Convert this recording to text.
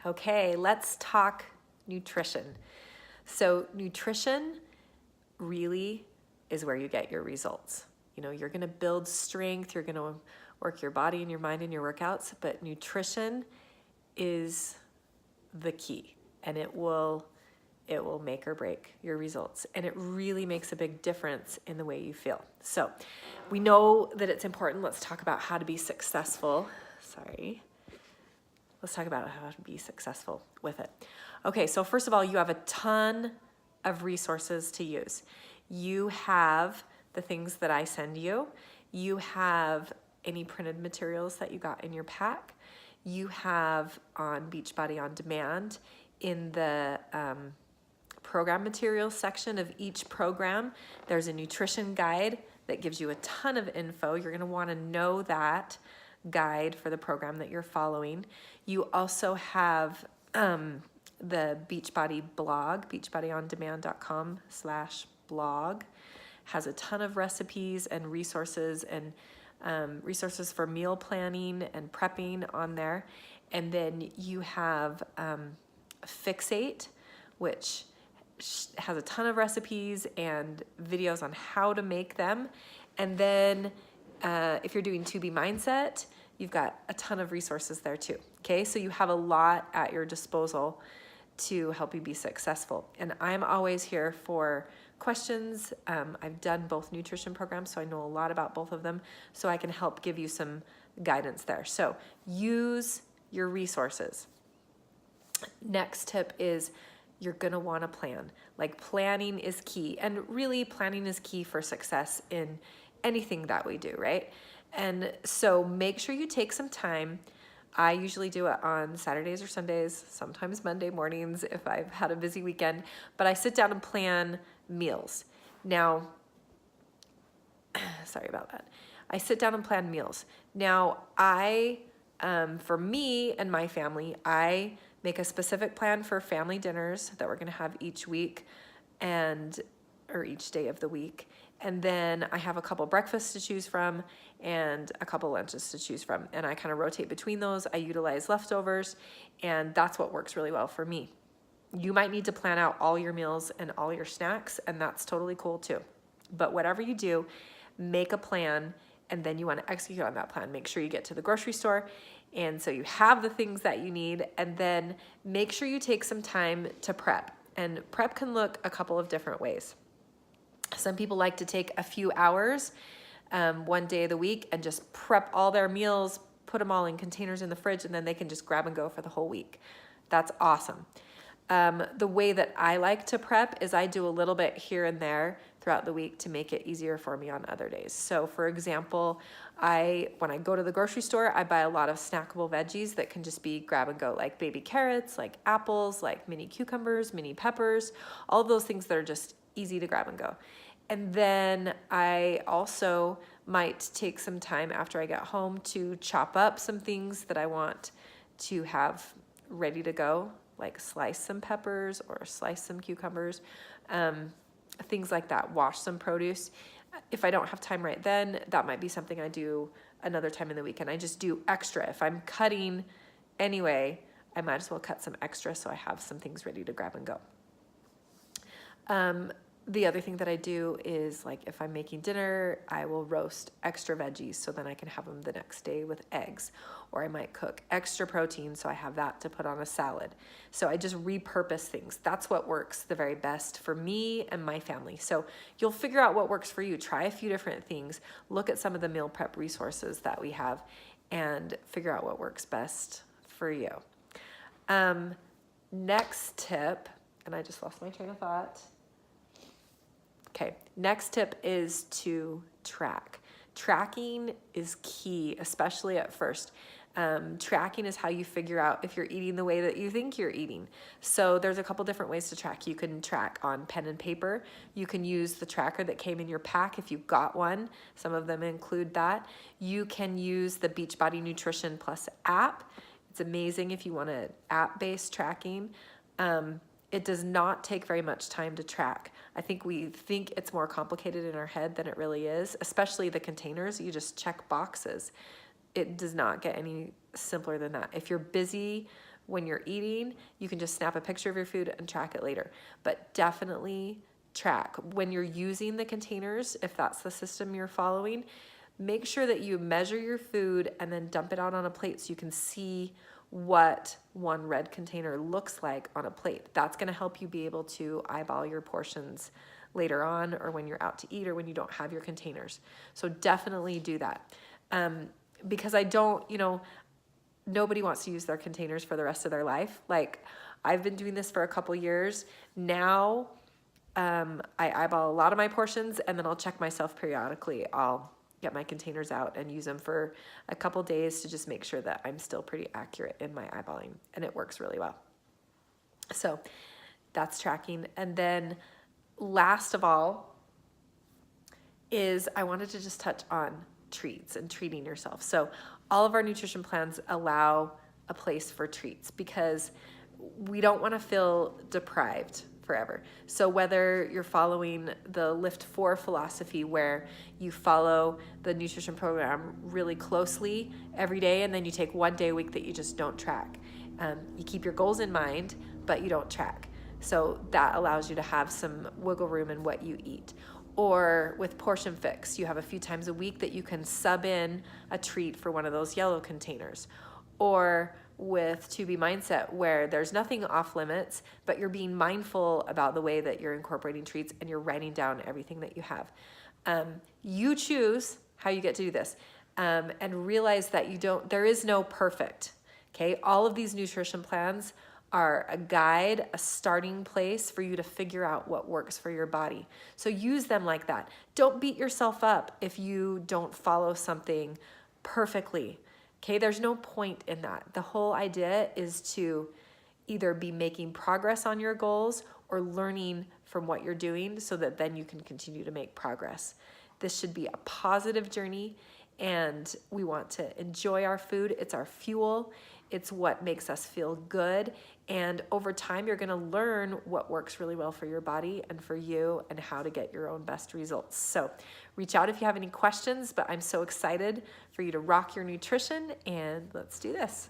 Okay, let's talk nutrition. So nutrition really is where you get your results. You know, you're going to build strength, you're going to work your body and your mind in your workouts, but nutrition is the key, and it will make or break your results, and it really makes a big difference in the way you feel. So we know that it's important. Let's talk about how to be successful. Let's talk about how to be successful with it. Okay, so first of all, you have a ton of resources to use. You have the things that I send you. You have any printed materials that you got in your pack. You have on Beachbody On Demand in the program materials section of each program, there's a nutrition guide that gives you a ton of info. You're going to want to know that guide for the program that you're following. You also have the Beachbody blog, beachbodyondemand.com/blog, has a ton of recipes and resources and resources for meal planning and prepping on there. And then you have Fixate, which has a ton of recipes and videos on how to make them. And then if you're doing 2B Mindset, you've got a ton of resources there too. Okay, so you have a lot at your disposal to help you be successful. And I'm always here for questions. I've done both nutrition programs, so I know a lot about both of them, so I can help give you some guidance there. So use your resources. Next tip is you're gonna wanna plan. Like, planning is key, and really planning is key for success in anything that we do, right? And so make sure you take some time. I usually do it on Saturdays or Sundays, sometimes Monday mornings if I've had a busy weekend, but I sit down and plan meals. Now, sorry about that. I sit down and plan meals. Now, for me and my family, I make a specific plan for family dinners that we're gonna have each week or each day of the week. And then I have a couple breakfasts to choose from and a couple lunches to choose from. And I kind of rotate between those. I utilize leftovers, and that's what works really well for me. You might need to plan out all your meals and all your snacks, and that's totally cool too. But whatever you do, make a plan, and then you want to execute on that plan. Make sure you get to the grocery store, and so you have the things that you need, and then make sure you take some time to prep. And prep can look a couple of different ways. Some people like to take a few hours one day of the week and just prep all their meals, put them all in containers in the fridge, and then they can just grab and go for the whole week. That's awesome. The way that I like to prep is I do a little bit here and there throughout the week to make it easier for me on other days. So for example, when I go to the grocery store, I buy a lot of snackable veggies that can just be grab and go, like baby carrots, like apples, like mini cucumbers, mini peppers, all of those things that are just easy to grab and go. And then I also might take some time after I get home to chop up some things that I want to have ready to go, like slice some peppers or slice some cucumbers, things like that, wash some produce. If I don't have time right then, that might be something I do another time in the week, and I just do extra. If I'm cutting anyway, I might as well cut some extra so I have some things ready to grab and go. The other thing that I do is, like, if I'm making dinner, I will roast extra veggies so then I can have them the next day with eggs. Or I might cook extra protein so I have that to put on a salad. So I just repurpose things. That's what works the very best for me and my family. So you'll figure out what works for you. Try a few different things. Look at some of the meal prep resources that we have and figure out what works best for you. Next tip, and I just lost my train of thought. Okay, next tip is to track. Tracking is key, especially at first. Tracking is how you figure out if you're eating the way that you think you're eating. So there's a couple different ways to track. You can track on pen and paper. You can use the tracker that came in your pack if you've got one. Some of them include that. You can use the Beachbody Nutrition Plus app. It's amazing if you want an app-based tracking. It does not take very much time to track. I think we think it's more complicated in our head than it really is, especially the containers. You just check boxes. It does not get any simpler than that. If you're busy when you're eating, you can just snap a picture of your food and track it later. But definitely track. When you're using the containers, if that's the system you're following, make sure that you measure your food and then dump it out on a plate so you can see what one red container looks like on a plate. That's going to help you be able to eyeball your portions later on, or when you're out to eat, or when you don't have your containers. So definitely do that. Because I don't, nobody wants to use their containers for the rest of their life. Like, I've been doing this for a couple years now. I eyeball a lot of my portions, and then I'll check myself periodically. I'll get my containers out and use them for a couple days to just make sure that I'm still pretty accurate in my eyeballing, and it works really well. So that's tracking. And then last of all is I wanted to just touch on treats and treating yourself. So all of our nutrition plans allow a place for treats because we don't want to feel deprived forever. So whether you're following the Lift 4 philosophy, where you follow the nutrition program really closely every day, and then you take one day a week that you just don't track. You keep your goals in mind, but you don't track. So that allows you to have some wiggle room in what you eat. Or with Portion Fix, you have a few times a week that you can sub in a treat for one of those yellow containers. Or with To Be Mindset, where there's nothing off limits, but you're being mindful about the way that you're incorporating treats and you're writing down everything that you have. You choose how you get to do this, and realize that there is no perfect, okay? All of these nutrition plans are a guide, a starting place for you to figure out what works for your body. So use them like that. Don't beat yourself up if you don't follow something perfectly. Okay, there's no point in that. The whole idea is to either be making progress on your goals or learning from what you're doing so that then you can continue to make progress. This should be a positive journey, and we want to enjoy our food. It's our fuel. It's what makes us feel good. And over time, you're going to learn what works really well for your body and for you, and how to get your own best results. So reach out if you have any questions, but I'm so excited for you to rock your nutrition, and let's do this.